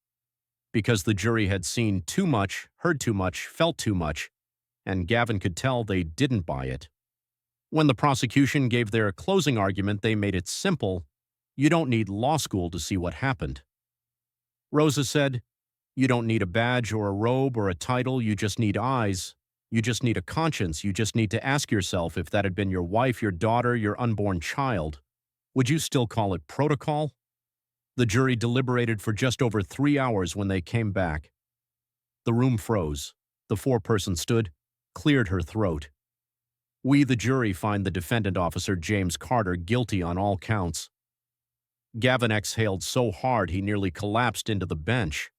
Because the jury had seen too much, heard too much, felt too much, and Gavin could tell they didn't buy it. When the prosecution gave their closing argument, they made it simple. You don't need law school to see what happened. Rosa said, you don't need a badge or a robe or a title, you just need eyes. You just need a conscience, you just need to ask yourself if that had been your wife, your daughter, your unborn child. Would you still call it protocol? The jury deliberated for just over 3 hours when they came back. The room froze. The foreperson stood, cleared her throat. We, the jury, find the defendant officer, James Carter, guilty on all counts. Gavin exhaled so hard he nearly collapsed into the bench.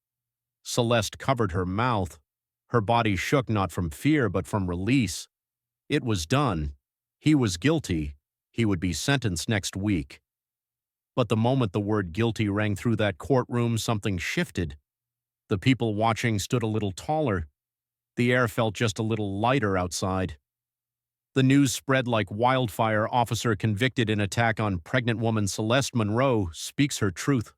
Celeste covered her mouth. Her body shook not from fear but from release. It was done. He was guilty. He would be sentenced next week. But the moment the word guilty rang through that courtroom, something shifted. The people watching stood a little taller. The air felt just a little lighter outside. The news spread like wildfire. Officer convicted in attack on pregnant woman Celeste Monroe speaks her truth.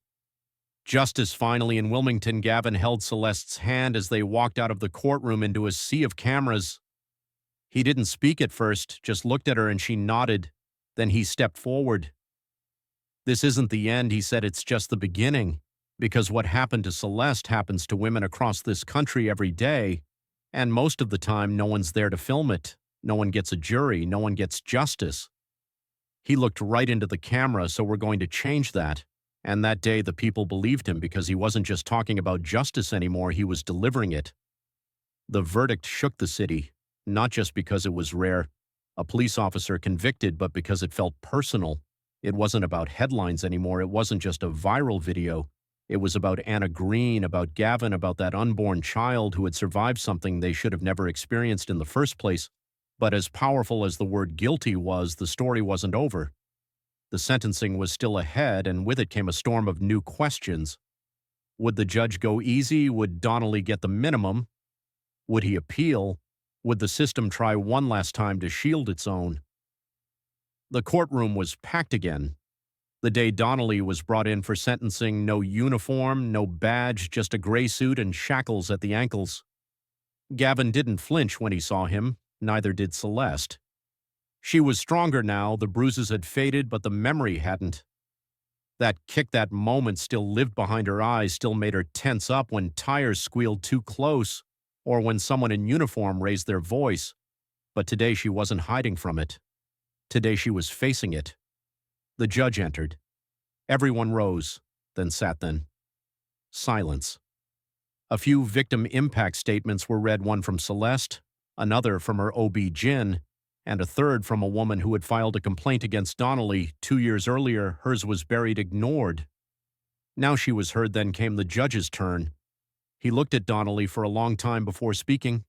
Justice finally in Wilmington. Gavin held Celeste's hand as they walked out of the courtroom into a sea of cameras. He didn't speak at first, just looked at her and she nodded. Then he stepped forward. This isn't the end, he said, it's just the beginning. Because what happened to Celeste happens to women across this country every day, and most of the time no one's there to film it. No one gets a jury, no one gets justice. He looked right into the camera, so we're going to change that. And that day the people believed him because he wasn't just talking about justice anymore, he was delivering it. The verdict shook the city, not just because it was rare, a police officer convicted, but because it felt personal. It wasn't about headlines anymore, it wasn't just a viral video. It was about Anna Green, about Gavin, about that unborn child who had survived something they should have never experienced in the first place. But as powerful as the word guilty was, the story wasn't over. The sentencing was still ahead, and with it came a storm of new questions. Would the judge go easy? Would Donnelly get the minimum? Would he appeal? Would the system try one last time to shield its own? The courtroom was packed again. The day Donnelly was brought in for sentencing, no uniform, no badge, just a gray suit and shackles at the ankles. Gavin didn't flinch when he saw him, neither did Celeste. She was stronger now, the bruises had faded, but the memory hadn't. That kick, that moment still lived behind her eyes, still made her tense up when tires squealed too close, or when someone in uniform raised their voice. But today she wasn't hiding from it. Today she was facing it. The judge entered. Everyone rose, then sat. Silence. A few victim impact statements were read, one from Celeste, another from her OB-GYN, and a third from a woman who had filed a complaint against Donnelly 2 years earlier. Hers was buried, ignored. Now she was heard. Then came the judge's turn. He looked at Donnelly for a long time before speaking.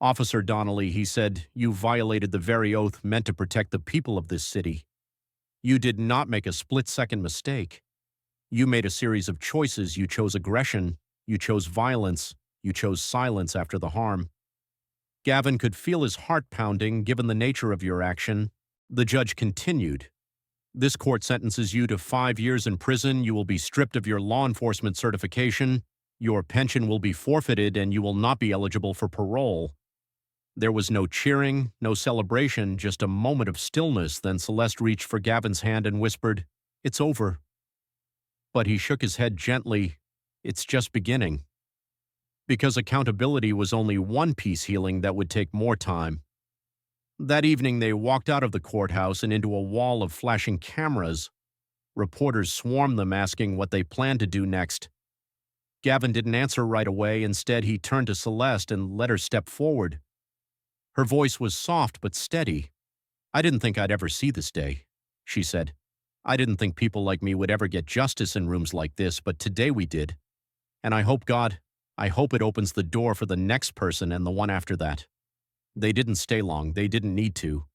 Officer Donnelly, he said, you violated the very oath meant to protect the people of this city. You did not make a split-second mistake. You made a series of choices. You chose aggression. You chose violence. You chose silence after the harm. Gavin could feel his heart pounding, given the nature of your action. The judge continued. This court sentences you to 5 years in prison. You will be stripped of your law enforcement certification. Your pension will be forfeited, and you will not be eligible for parole. There was no cheering, no celebration, just a moment of stillness. Then Celeste reached for Gavin's hand and whispered, "It's over." But he shook his head gently. "It's just beginning." Because accountability was only one piece healing that would take more time. That evening they walked out of the courthouse and into a wall of flashing cameras. Reporters swarmed them, asking what they planned to do next. Gavin didn't answer right away. Instead, he turned to Celeste and let her step forward. Her voice was soft but steady. "I didn't think I'd ever see this day," she said. "I didn't think people like me would ever get justice in rooms like this, but today we did. And I hope, God, I hope it opens the door for the next person and the one after that." They didn't stay long. They didn't need to.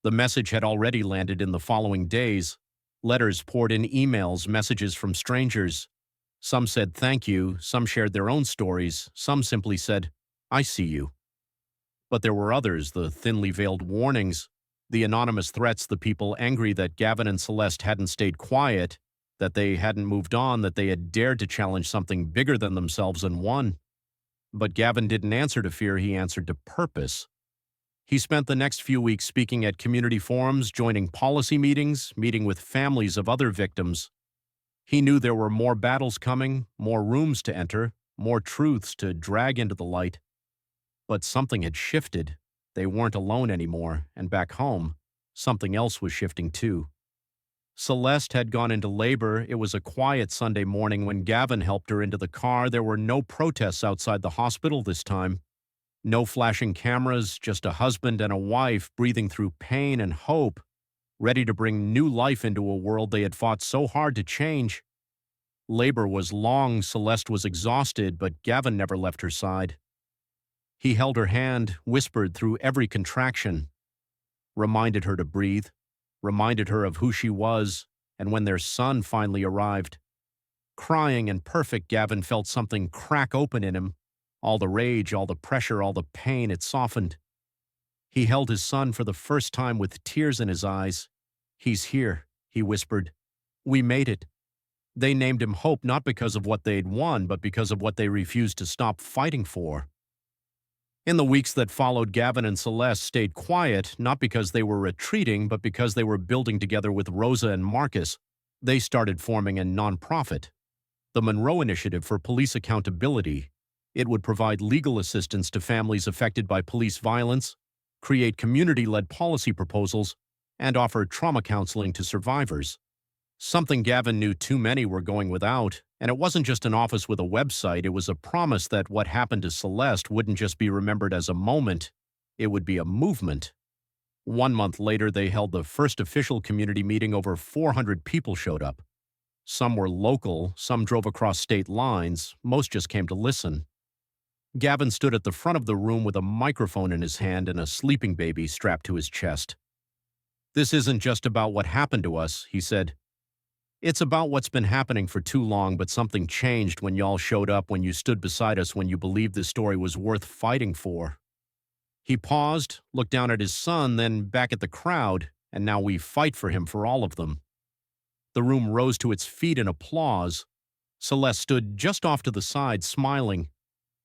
The message had already landed in the following days. Letters poured in, emails, messages from strangers. Some said thank you, some shared their own stories, some simply said, "I see you." But there were others, the thinly veiled warnings, the anonymous threats, the people angry that Gavin and Celeste hadn't stayed quiet, that they hadn't moved on, that they had dared to challenge something bigger than themselves and won. But Gavin didn't answer to fear, he answered to purpose. He spent the next few weeks speaking at community forums, joining policy meetings, meeting with families of other victims. He knew there were more battles coming, more rooms to enter, more truths to drag into the light. But something had shifted. They weren't alone anymore, and back home, something else was shifting too. Celeste had gone into labor. It was a quiet Sunday morning when Gavin helped her into the car. There were no protests outside the hospital this time. No flashing cameras, just a husband and a wife breathing through pain and hope, ready to bring new life into a world they had fought so hard to change. Labor was long, Celeste was exhausted, but Gavin never left her side. He held her hand, whispered through every contraction, reminded her to breathe, reminded her of who she was, and when their son finally arrived. Crying and perfect, Gavin felt something crack open in him. All the rage, all the pressure, all the pain, it softened. He held his son for the first time with tears in his eyes. "He's here," he whispered. "We made it." They named him Hope not because of what they'd won, but because of what they refused to stop fighting for. In the weeks that followed, Gavin and Celeste stayed quiet, not because they were retreating, but because they were building together with Rosa and Marcus. They started forming a nonprofit, the Monroe Initiative for Police Accountability. It would provide legal assistance to families affected by police violence, create community-led policy proposals, and offer trauma counseling to survivors. Something Gavin knew too many were going without, and it wasn't just an office with a website. It was a promise that what happened to Celeste wouldn't just be remembered as a moment, it would be a movement. 1 month later, they held the first official community meeting. Over 400 people showed up. Some were local, some drove across state lines, most just came to listen. Gavin stood at the front of the room with a microphone in his hand and a sleeping baby strapped to his chest. "This isn't just about what happened to us," he said. "It's about what's been happening for too long, but something changed when y'all showed up, when you stood beside us, when you believed this story was worth fighting for." He paused, looked down at his son, then back at the crowd, and now we fight for him, for all of them. The room rose to its feet in applause. Celeste stood just off to the side, smiling,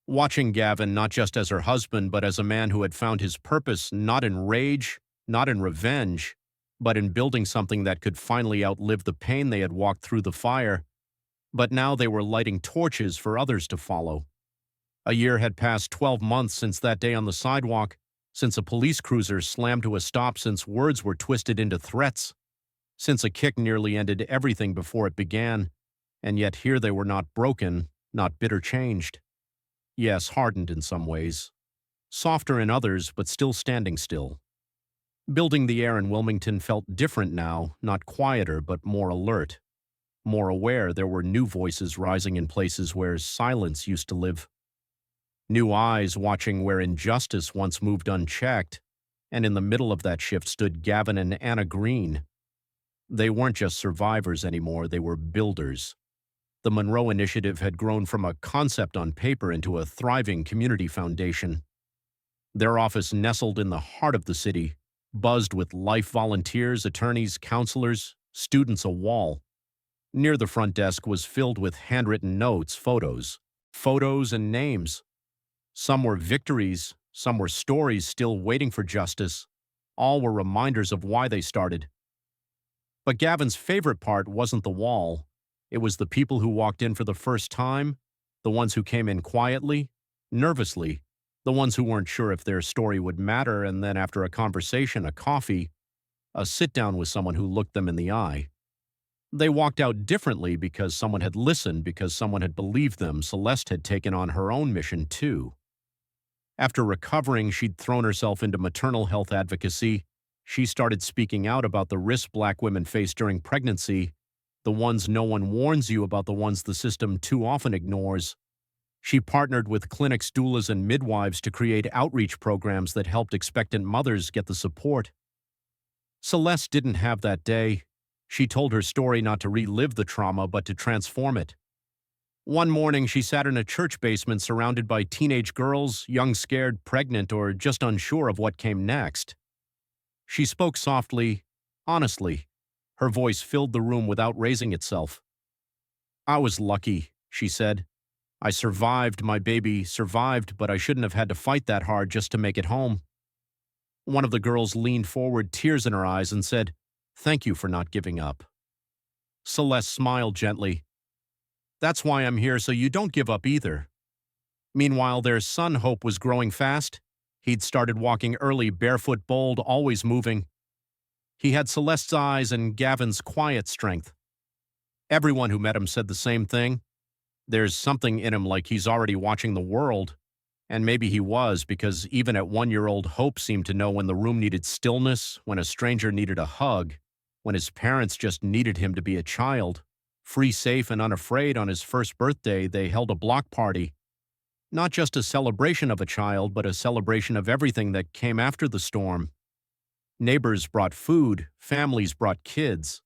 watching Gavin not just as her husband, but as a man who had found his purpose not in rage, not in revenge, but in building something that could finally outlive the pain they had walked through the fire. But now they were lighting torches for others to follow. A year had passed, 12 months since that day on the sidewalk, since a police cruiser slammed to a stop, since words were twisted into threats, since a kick nearly ended everything before it began, and yet here they were, not broken, not bitter, changed. Yes, hardened in some ways, softer in others, but still standing still. Building the Air in Wilmington felt different now, not quieter, but more alert, more aware. There were new voices rising in places where silence used to live. New eyes watching where injustice once moved unchecked, and in the middle of that shift stood Gavin and Anna Green. They weren't just survivors anymore, they were builders. The Monroe Initiative had grown from a concept on paper into a thriving community foundation. Their office nestled in the heart of the city, buzzed with life volunteers, attorneys, counselors, students, a wall. Near the front desk was filled with handwritten notes, photos and names. Some were victories, some were stories still waiting for justice. All were reminders of why they started. But Gavin's favorite part wasn't the wall. It was the people who walked in for the first time, the ones who came in quietly, nervously, the ones who weren't sure if their story would matter, and then after a conversation, a coffee, a sit-down with someone who looked them in the eye. They walked out differently because someone had listened, because someone had believed them. Celeste had taken on her own mission too. After recovering, she'd thrown herself into maternal health advocacy. She started speaking out about the risks Black women face during pregnancy, the ones no one warns you about, the ones the system too often ignores. She partnered with clinics, doulas, and midwives to create outreach programs that helped expectant mothers get the support. Celeste didn't have that day. She told her story not to relive the trauma, but to transform it. One morning, she sat in a church basement surrounded by teenage girls, young, scared, pregnant, or just unsure of what came next. She spoke softly, honestly. Her voice filled the room without raising itself. "I was lucky," she said. "I survived, my baby survived, but I shouldn't have had to fight that hard just to make it home." One of the girls leaned forward, tears in her eyes, and said, "Thank you for not giving up." Celeste smiled gently. "That's why I'm here, so you don't give up either." Meanwhile, their son Hope was growing fast. He'd started walking early, barefoot, bold, always moving. He had Celeste's eyes and Gavin's quiet strength. Everyone who met him said the same thing. There's something in him like he's already watching the world. And maybe he was, because even at 1-year-old, Hope seemed to know when the room needed stillness, when a stranger needed a hug, when his parents just needed him to be a child. Free, safe, and unafraid, on his first birthday, they held a block party. Not just a celebration of a child, but a celebration of everything that came after the storm. Neighbors brought food, families brought kids.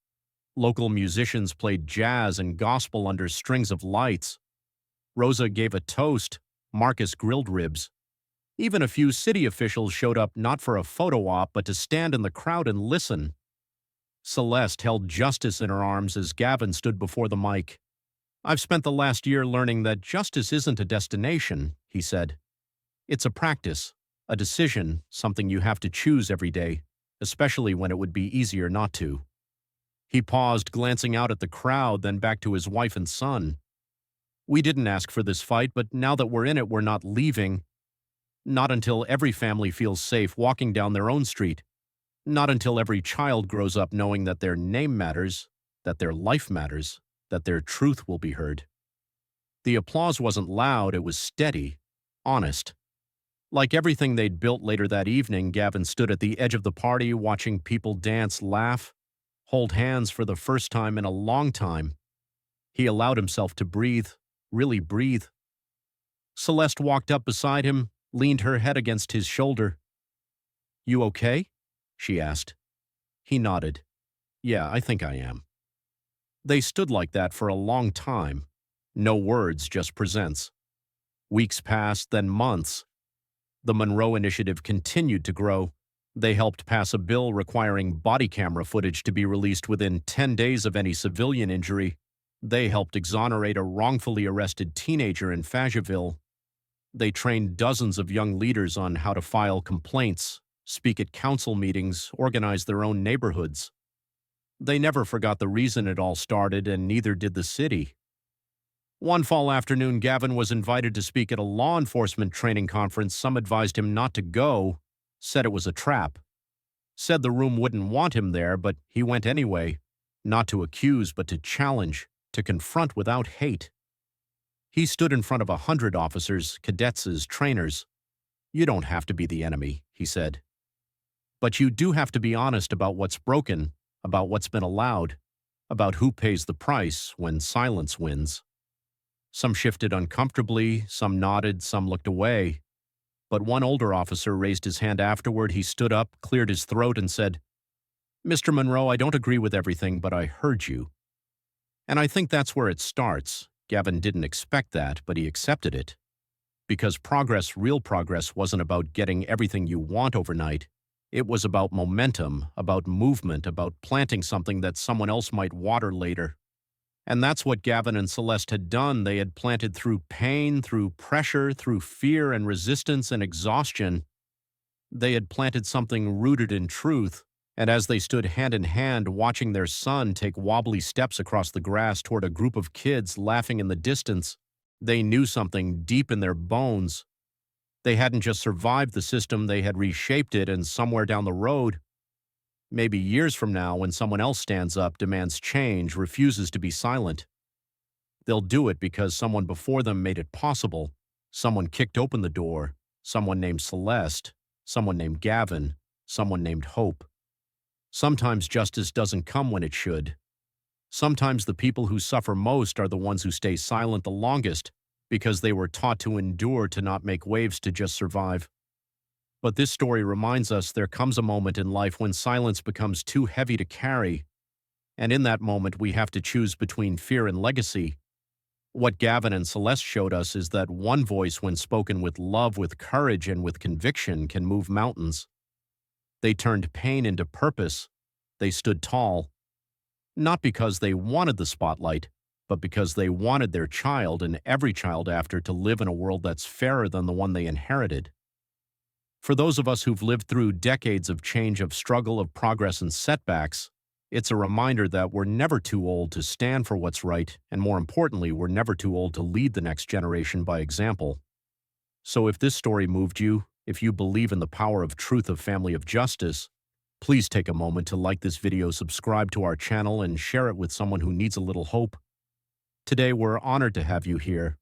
Local musicians played jazz and gospel under strings of lights. Rosa gave a toast, Marcus grilled ribs. Even a few city officials showed up not for a photo op, but to stand in the crowd and listen. Celeste held justice in her arms as Gavin stood before the mic. "I've spent the last year learning that justice isn't a destination," he said. "It's a practice, a decision, something you have to choose every day, especially when it would be easier not to." He paused, glancing out at the crowd, then back to his wife and son. "We didn't ask for this fight, but now that we're in it, we're not leaving. Not until every family feels safe walking down their own street. Not until every child grows up knowing that their name matters, that their life matters, that their truth will be heard." The applause wasn't loud, it was steady, honest. Like everything they'd built later that evening, Gavin stood at the edge of the party, watching people dance, laugh, hold hands for the first time in a long time. He allowed himself to breathe, really breathe. Celeste walked up beside him, leaned her head against his shoulder. "You okay?" she asked. He nodded. "Yeah, I think I am." They stood like that for a long time. No words, just presents. Weeks passed, then months. The Monroe Initiative continued to grow. They helped pass a bill requiring body camera footage to be released within 10 days of any civilian injury. They helped exonerate a wrongfully arrested teenager in Fayetteville. They trained dozens of young leaders on how to file complaints, speak at council meetings, organize their own neighborhoods. They never forgot the reason it all started, and neither did the city. One fall afternoon, Gavin was invited to speak at a law enforcement training conference. Some advised him not to go, said it was a trap. Said the room wouldn't want him there, but he went anyway, not to accuse, but to challenge, to confront without hate. He stood in front of 100 officers, cadets, trainers. "You don't have to be the enemy," he said. "But you do have to be honest about what's broken, about what's been allowed, about who pays the price when silence wins." Some shifted uncomfortably, some nodded, some looked away. But one older officer raised his hand afterward. He stood up, cleared his throat, and said, "Mr. Monroe, I don't agree with everything, but I heard you." And I think that's where it starts. Gavin didn't expect that, but he accepted it. Because progress, real progress, wasn't about getting everything you want overnight. It was about momentum, about movement, about planting something that someone else might water later. And that's what Gavin and Celeste had done. They had planted through pain, through pressure, through fear and resistance and exhaustion. They had planted something rooted in truth. And as they stood hand in hand, watching their son take wobbly steps across the grass toward a group of kids laughing in the distance, they knew something deep in their bones. They hadn't just survived the system, they had reshaped it, and somewhere down the road, maybe years from now, when someone else stands up, demands change, refuses to be silent, they'll do it because someone before them made it possible. Someone kicked open the door. Someone named Celeste. Someone named Gavin. Someone named Hope. Sometimes justice doesn't come when it should. Sometimes the people who suffer most are the ones who stay silent the longest because they were taught to endure, to not make waves, to just survive. But this story reminds us there comes a moment in life when silence becomes too heavy to carry. And in that moment, we have to choose between fear and legacy. What Gavin and Celeste showed us is that one voice, when spoken with love, with courage, and with conviction, can move mountains. They turned pain into purpose. They stood tall. Not because they wanted the spotlight, but because they wanted their child and every child after to live in a world that's fairer than the one they inherited. For those of us who've lived through decades of change, of struggle, of progress, and setbacks, it's a reminder that we're never too old to stand for what's right, and more importantly, we're never too old to lead the next generation by example. So if this story moved you, if you believe in the power of truth, of family, of justice, please take a moment to like this video, subscribe to our channel, and share it with someone who needs a little hope. Today, we're honored to have you here,